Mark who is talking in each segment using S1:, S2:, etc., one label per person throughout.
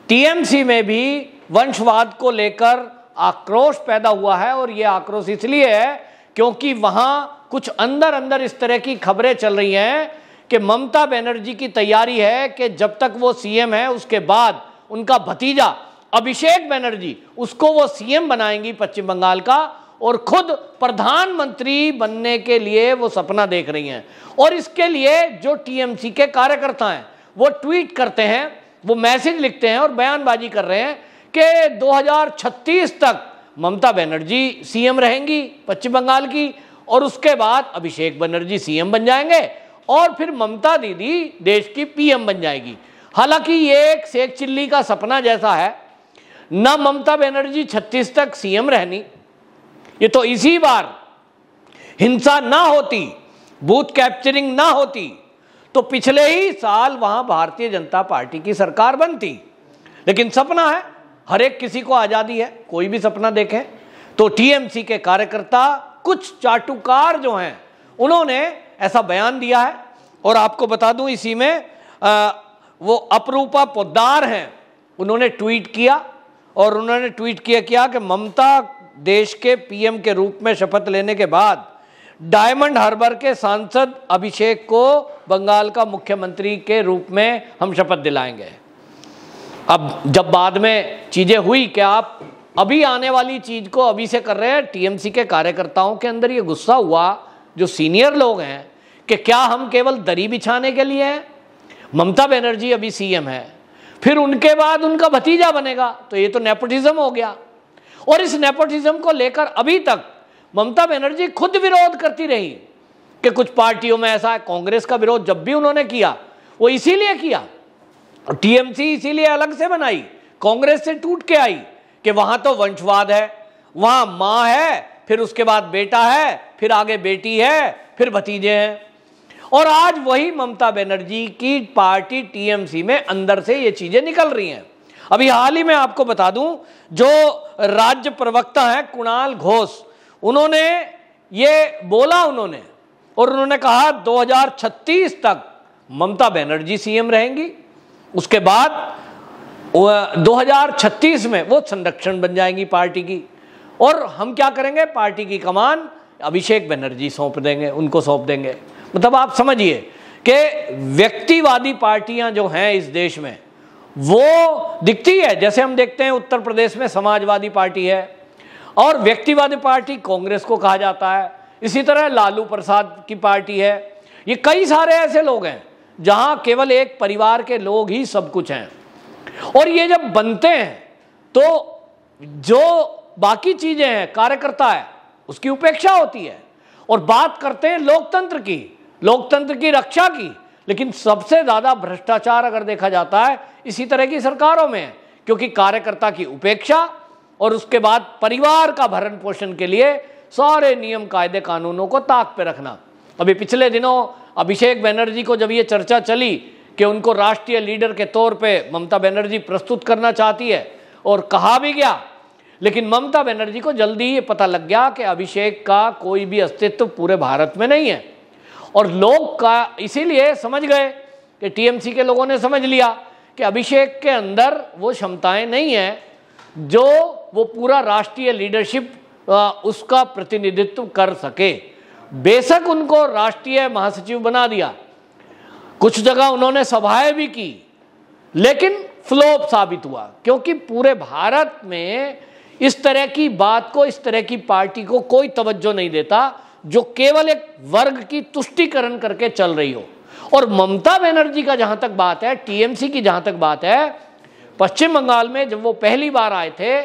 S1: TMC में भी वंशवाद को लेकर आक्रोश पैदा हुआ है, और यह आक्रोश इसलिए है क्योंकि वहां कुछ अंदर अंदर इस तरह की खबरें चल रही हैं कि ममता बनर्जी की तैयारी है कि जब तक वो सीएम है उसके बाद उनका भतीजा अभिषेक बनर्जी उसको वो सीएम बनाएंगी पश्चिम बंगाल का, और खुद प्रधानमंत्री बनने के लिए वो सपना देख रही हैं। और इसके लिए जो टीएमसी के कार्यकर्ता हैं वो ट्वीट करते हैं, वो मैसेज लिखते हैं और बयानबाजी कर रहे हैं कि 2036 तक ममता बनर्जी सीएम रहेंगी पश्चिम बंगाल की, और उसके बाद अभिषेक बनर्जी सीएम बन जाएंगे और फिर ममता दीदी देश की पीएम बन जाएगी। हालांकि ये एक शेख चिल्ली का सपना जैसा है, ना ममता बनर्जी 36 तक सीएम रहनी, ये तो इसी बार हिंसा ना होती, बूथ कैप्चरिंग ना होती तो पिछले ही साल वहां भारतीय जनता पार्टी की सरकार बनती। लेकिन सपना है, हर एक किसी को आजादी है, कोई भी सपना देखें। तो टीएमसी के कार्यकर्ता कुछ चाटुकार जो हैं उन्होंने ऐसा बयान दिया है। और आपको बता दूं इसी में वो अपरूपा पोद्दार हैं, उन्होंने ट्वीट किया, और उन्होंने ट्वीट किया कि ममता देश के पीएम के रूप में शपथ लेने के बाद डायमंड हार्बर के सांसद अभिषेक को बंगाल का मुख्यमंत्री के रूप में हम शपथ दिलाएंगे। अब जब बाद में चीजें हुई कि आप अभी आने वाली चीज को अभी से कर रहे हैं, टीएमसी के कार्यकर्ताओं के अंदर ये गुस्सा हुआ, जो सीनियर लोग हैं, कि क्या हम केवल दरी बिछाने के लिए हैं? ममता बनर्जी अभी सीएम है, फिर उनके बाद उनका भतीजा बनेगा, तो ये तो नेपोटिज्म हो गया। और इस नेपोटिज्म को लेकर अभी तक ममता बनर्जी खुद विरोध करती रही कि कुछ पार्टियों में ऐसा है। कांग्रेस का विरोध जब भी उन्होंने किया वो इसीलिए किया, टीएमसी इसीलिए अलग से बनाई, कांग्रेस से टूट के आई कि वहां तो वंशवाद है, वहां मां है, फिर उसके बाद बेटा है, फिर आगे बेटी है, फिर भतीजे हैं। और आज वही ममता बनर्जी की पार्टी टीएमसी में अंदर से ये चीजें निकल रही हैं। अभी हाल ही में आपको बता दूं, जो राज्य प्रवक्ता हैं कुणाल घोष, उन्होंने ये बोला, उन्होंने कहा 2036 तक ममता बनर्जी सीएम रहेंगी, उसके बाद 2036 में वो संरक्षण बन जाएंगी पार्टी की, और हम क्या करेंगे, पार्टी की कमान अभिषेक बनर्जी उनको सौंप देंगे। मतलब आप समझिए कि व्यक्तिवादी पार्टियां जो हैं इस देश में वो दिखती है, जैसे हम देखते हैं उत्तर प्रदेश में समाजवादी पार्टी है और व्यक्तिवादी पार्टी कांग्रेस को कहा जाता है, इसी तरह लालू प्रसाद की पार्टी है। ये कई सारे ऐसे लोग हैं जहां केवल एक परिवार के लोग ही सब कुछ हैं, और ये जब बनते हैं तो जो बाकी चीजें हैं, कार्यकर्ता है, उसकी उपेक्षा होती है, और बात करते हैं लोकतंत्र की रक्षा की। लेकिन सबसे ज्यादा भ्रष्टाचार अगर देखा जाता है इसी तरह की सरकारों में है, क्योंकि कार्यकर्ता की उपेक्षा और उसके बाद परिवार का भरण पोषण के लिए सारे नियम कायदे कानूनों को ताक पे रखना। अभी पिछले दिनों अभिषेक बनर्जी को जब ये चर्चा चली कि उनको राष्ट्रीय लीडर के तौर पे ममता बनर्जी प्रस्तुत करना चाहती है, और कहा भी गया, लेकिन ममता बनर्जी को जल्दी ही पता लग गया कि अभिषेक का कोई भी अस्तित्व पूरे भारत में नहीं है। और लोग का इसीलिए समझ गए कि टीएमसी के लोगों ने समझ लिया कि अभिषेक के अंदर वो क्षमताएं नहीं है जो वो पूरा राष्ट्रीय लीडरशिप उसका प्रतिनिधित्व कर सके। बेशक उनको राष्ट्रीय महासचिव बना दिया, कुछ जगह उन्होंने सभाएं भी की, लेकिन फ्लॉप साबित हुआ, क्योंकि पूरे भारत में इस तरह की बात को, इस तरह की पार्टी को कोई तवज्जो नहीं देता जो केवल एक वर्ग की तुष्टीकरण करके चल रही हो। और ममता बनर्जी का जहां तक बात है, टीएमसी की जहां तक बात है, पश्चिम बंगाल में जब वो पहली बार आए थे,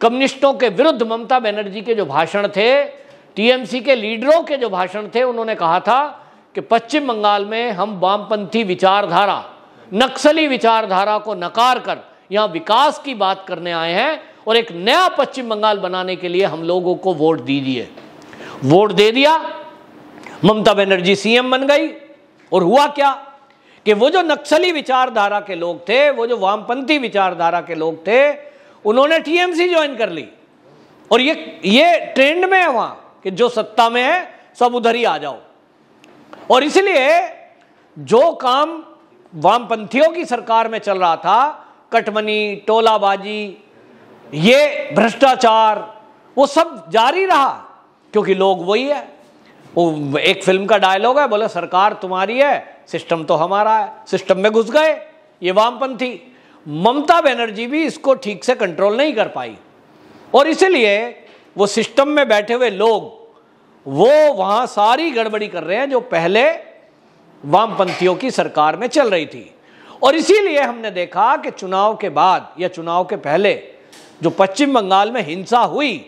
S1: कम्युनिस्टों के विरुद्ध ममता बनर्जी के जो भाषण थे, टीएमसी के लीडरों के जो भाषण थे, उन्होंने कहा था कि पश्चिम बंगाल में हम वामपंथी विचारधारा, नक्सली विचारधारा को नकार कर यहां विकास की बात करने आए हैं, और एक नया पश्चिम बंगाल बनाने के लिए हम लोगों को वोट दीजिए। वोट दे दिया, ममता बनर्जी सीएम बन गई। और हुआ क्या कि वो जो नक्सली विचारधारा के लोग थे, वो जो वामपंथी विचारधारा के लोग थे, उन्होंने टीएमसी ज्वाइन कर ली। और ये ट्रेंड में है वहां कि जो सत्ता में है सब उधर ही आ जाओ। और इसलिए जो काम वामपंथियों की सरकार में चल रहा था, कटमनी, टोलाबाजी, ये भ्रष्टाचार, वो सब जारी रहा, क्योंकि लोग वही है। वो एक फिल्म का डायलॉग है, बोले सरकार तुम्हारी है, सिस्टम तो हमारा है। सिस्टम में घुस गए ये वामपंथी। ममता बनर्जी भी इसको ठीक से कंट्रोल नहीं कर पाई, और इसलिए वो सिस्टम में बैठे हुए लोग वो वहां सारी गड़बड़ी कर रहे हैं जो पहले वामपंथियों की सरकार में चल रही थी। और इसीलिए हमने देखा कि चुनाव के बाद या चुनाव के पहले जो पश्चिम बंगाल में हिंसा हुई,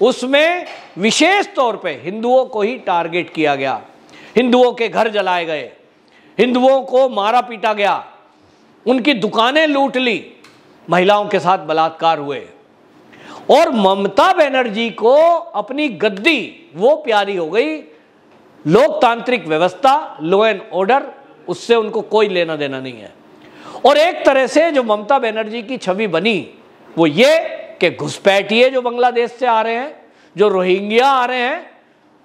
S1: उसमें विशेष तौर पे हिंदुओं को ही टारगेट किया गया, हिंदुओं के घर जलाए गए, हिंदुओं को मारा पीटा गया, उनकी दुकानें लूट ली, महिलाओं के साथ बलात्कार हुए। और ममता बनर्जी को अपनी गद्दी वो प्यारी हो गई, लोकतांत्रिक व्यवस्था, लॉ एंड ऑर्डर, उससे उनको कोई लेना देना नहीं है। और एक तरह से जो ममता बनर्जी की छवि बनी वो ये कि घुसपैठिए जो बांग्लादेश से आ रहे हैं, जो रोहिंग्या आ रहे हैं,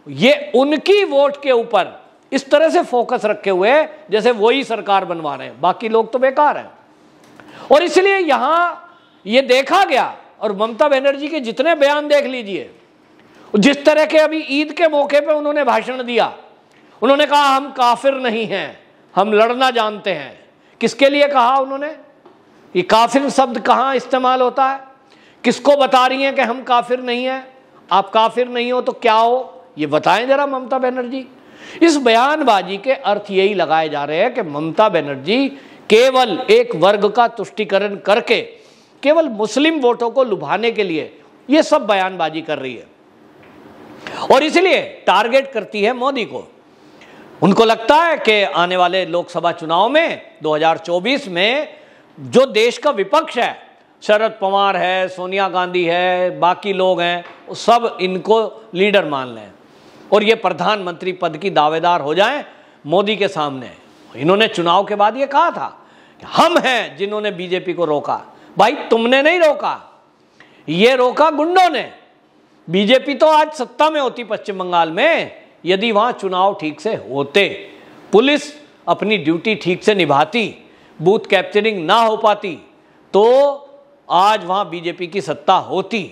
S1: ये उनकी वोट के ऊपर इस तरह से फोकस रखे हुए जैसे वही सरकार बनवा रहे हैं, बाकी लोग तो बेकार हैं। और इसलिए यहां ये देखा गया, और ममता बनर्जी के जितने बयान देख लीजिए, जिस तरह के अभी ईद के मौके पे उन्होंने भाषण दिया, उन्होंने कहा हम काफिर नहीं हैं, हम लड़ना जानते हैं। किसके लिए कहा उन्होंने? ये काफिर शब्द कहाँ इस्तेमाल होता है? किसको बता रही हैं कि हम काफिर नहीं हैं? आप काफिर नहीं हो तो क्या हो, ये बताएं जरा ममता बनर्जी। इस बयानबाजी के अर्थ यही लगाए जा रहे हैं कि ममता बनर्जी केवल एक वर्ग का तुष्टीकरण करके केवल मुस्लिम वोटों को लुभाने के लिए ये सब बयानबाजी कर रही है, और इसलिए टारगेट करती है मोदी को। उनको लगता है कि आने वाले लोकसभा चुनाव में 2024 में जो देश का विपक्ष है, शरद पवार है, सोनिया गांधी है, बाकी लोग हैं, वो सब इनको लीडर मान लें और ये प्रधानमंत्री पद की दावेदार हो जाएं मोदी के सामने। इन्होंने चुनाव के बाद ये कहा था कि हम हैं जिन्होंने बीजेपी को रोका। भाई तुमने नहीं रोका, ये रोका गुंडों ने। बीजेपी तो आज सत्ता में होती पश्चिम बंगाल में, यदि वहां चुनाव ठीक से होते, पुलिस अपनी ड्यूटी ठीक से निभाती, बूथ कैप्चरिंग ना हो पाती, तो आज वहां बीजेपी की सत्ता होती।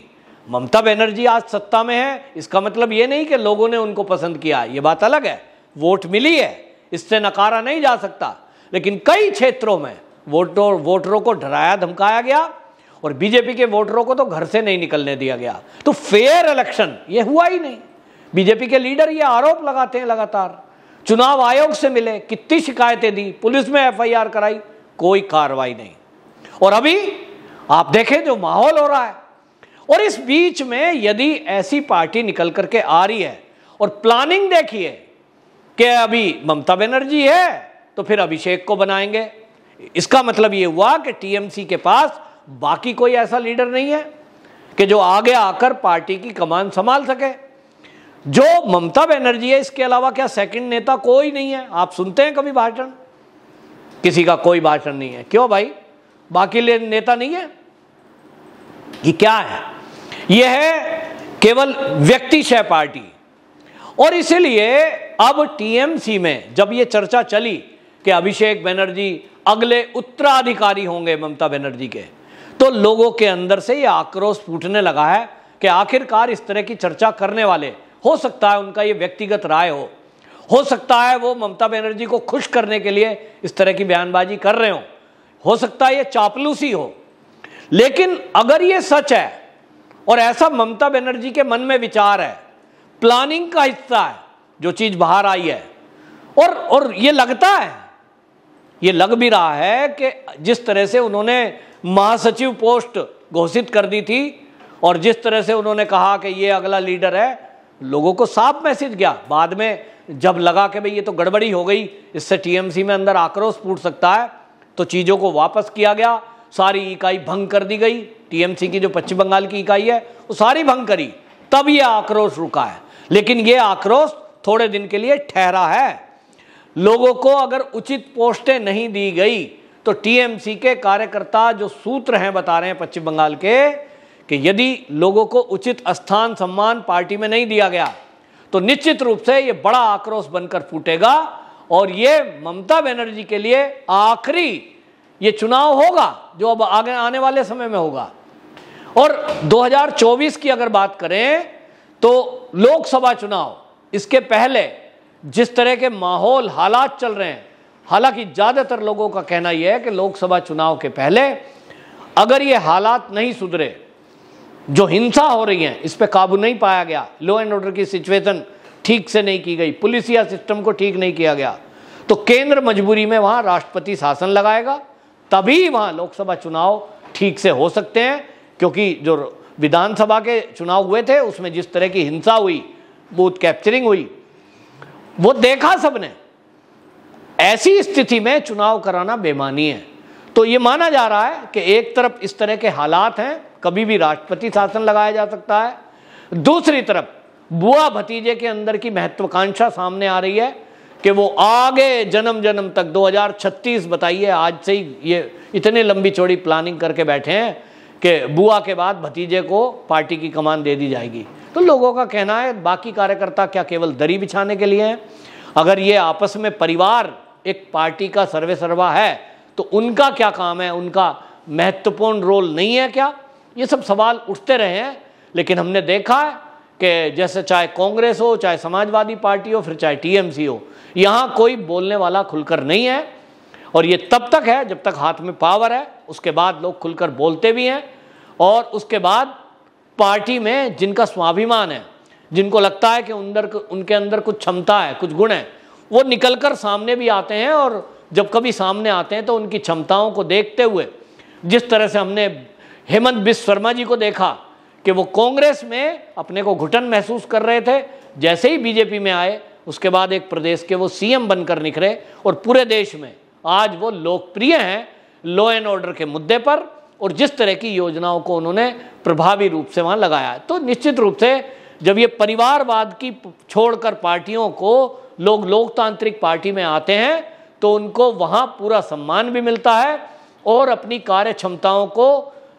S1: ममता बनर्जी आज सत्ता में है, इसका मतलब ये नहीं कि लोगों ने उनको पसंद किया, ये बात अलग है, वोट मिली है, इससे नकारा नहीं जा सकता। लेकिन कई क्षेत्रों में वोटरों को डराया धमकाया गया और बीजेपी के वोटरों को तो घर से नहीं निकलने दिया गया। तो फेयर इलेक्शन ये हुआ ही नहीं। बीजेपी के लीडर ये आरोप लगाते हैं लगातार। चुनाव आयोग से मिले, कितनी शिकायतें दी, पुलिस में एफआईआर कराई, कोई कार्रवाई नहीं। और अभी आप देखें जो माहौल हो रहा है। और इस बीच में यदि ऐसी पार्टी निकल करके आ रही है और प्लानिंग देखिए कि अभी ममता बनर्जी है तो फिर अभिषेक को बनाएंगे, इसका मतलब ये हुआ कि टीएमसी के पास बाकी कोई ऐसा लीडर नहीं है कि जो आगे आकर पार्टी की कमान संभाल सके। जो ममता बनर्जी है, इसके अलावा क्या सेकंड नेता कोई नहीं है? आप सुनते हैं कभी भाषण? किसी का कोई भाषण नहीं है। क्यों भाई, बाकी नेता नहीं है? ये क्या है? यह है केवल व्यक्तिशय पार्टी। और इसीलिए अब टीएमसी में जब ये चर्चा चली कि अभिषेक बनर्जी अगले उत्तराधिकारी होंगे ममता बनर्जी के, तो लोगों के अंदर से ये आक्रोश फूटने लगा है कि आखिरकार इस तरह की चर्चा करने वाले, हो सकता है उनका ये व्यक्तिगत राय हो सकता है वो ममता बनर्जी को खुश करने के लिए इस तरह की बयानबाजी कर रहे हो सकता है ये चापलूसी हो। लेकिन अगर ये सच है और ऐसा ममता बनर्जी के मन में विचार है, प्लानिंग का हिस्सा है जो चीज बाहर आई है, और ये लगता है, ये लग भी रहा है कि जिस तरह से उन्होंने महासचिव पोस्ट घोषित कर दी थी और जिस तरह से उन्होंने कहा कि ये अगला लीडर है, लोगों को साफ मैसेज गया। बाद में जब लगा कि भाई ये तो गड़बड़ी हो गई, इससे टीएमसी में अंदर आक्रोश फूट सकता है, तो चीज़ों को वापस किया गया, सारी इकाई भंग कर दी गई। टीएमसी की जो पश्चिम बंगाल की इकाई है वो सारी भंग करी, तब ये आक्रोश रुका है। लेकिन ये आक्रोश थोड़े दिन के लिए ठहरा है। लोगों को अगर उचित पोस्टें नहीं दी गई तो टीएमसी के कार्यकर्ता जो सूत्र हैं बता रहे हैं पश्चिम बंगाल के कि यदि लोगों को उचित स्थान सम्मान पार्टी में नहीं दिया गया तो निश्चित रूप से ये बड़ा आक्रोश बनकर फूटेगा और ये ममता बनर्जी के लिए आखिरी ये चुनाव होगा जो अब आगे आने वाले समय में होगा। और 2024 की अगर बात करें तो लोकसभा चुनाव, इसके पहले जिस तरह के माहौल हालात चल रहे हैं, हालांकि ज़्यादातर लोगों का कहना यह है कि लोकसभा चुनाव के पहले अगर ये हालात नहीं सुधरे, जो हिंसा हो रही है इस पे काबू नहीं पाया गया, लॉ एंड ऑर्डर की सिचुएशन ठीक से नहीं की गई, पुलिसिया सिस्टम को ठीक नहीं किया गया, तो केंद्र मजबूरी में वहाँ राष्ट्रपति शासन लगाएगा, तभी वहाँ लोकसभा चुनाव ठीक से हो सकते हैं। क्योंकि जो विधानसभा के चुनाव हुए थे उसमें जिस तरह की हिंसा हुई, बूथ कैप्चरिंग हुई, वो देखा सबने। ऐसी स्थिति में चुनाव कराना बेमानी है। तो ये माना जा रहा है कि एक तरफ इस तरह के हालात हैं, कभी भी राष्ट्रपति शासन लगाया जा सकता है, दूसरी तरफ बुआ भतीजे के अंदर की महत्वाकांक्षा सामने आ रही है कि वो आगे जन्म जन्म तक 2036 बताइए, आज से ही ये इतने लंबी चौड़ी प्लानिंग करके बैठे हैं कि बुआ के बाद भतीजे को पार्टी की कमान दे दी जाएगी। तो लोगों का कहना है बाकी कार्यकर्ता क्या केवल दरी बिछाने के लिए हैं? अगर ये आपस में परिवार एक पार्टी का सर्वे सर्वा है तो उनका क्या काम है, उनका महत्वपूर्ण रोल नहीं है क्या? ये सब सवाल उठते रहे हैं। लेकिन हमने देखा है कि जैसे चाहे कांग्रेस हो, चाहे समाजवादी पार्टी हो, फिर चाहे टीएमसी हो, यहाँ कोई बोलने वाला खुलकर नहीं है। और ये तब तक है जब तक हाथ में पावर है, उसके बाद लोग खुलकर बोलते भी हैं। और उसके बाद पार्टी में जिनका स्वाभिमान है, जिनको लगता है कि उनके अंदर कुछ क्षमता है, कुछ गुण है, वो निकलकर सामने भी आते हैं। और जब कभी सामने आते हैं तो उनकी क्षमताओं को देखते हुए, जिस तरह से हमने हेमंत बिस्व शर्मा जी को देखा कि वो कांग्रेस में अपने को घुटन महसूस कर रहे थे, जैसे ही बीजेपी में आए उसके बाद एक प्रदेश के वो सीएम बनकर निखरे और पूरे देश में आज वो लोकप्रिय हैं लॉ एंड ऑर्डर के मुद्दे पर। और जिस तरह की योजनाओं को उन्होंने प्रभावी रूप से वहाँ लगाया है, तो निश्चित रूप से जब ये परिवारवाद की छोड़कर पार्टियों को लोग लोकतांत्रिक पार्टी में आते हैं तो उनको वहाँ पूरा सम्मान भी मिलता है और अपनी कार्य क्षमताओं को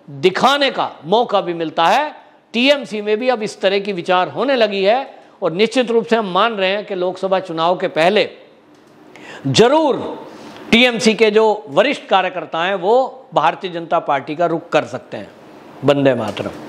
S1: दिखाने का मौका भी मिलता है। टीएमसी में भी अब इस तरह की विचार होने लगी है और निश्चित रूप से हम मान रहे हैं कि लोकसभा चुनाव के पहले जरूर टीएमसी के जो वरिष्ठ कार्यकर्ता हैं वो भारतीय जनता पार्टी का रुख कर सकते हैं। वंदे मातरम।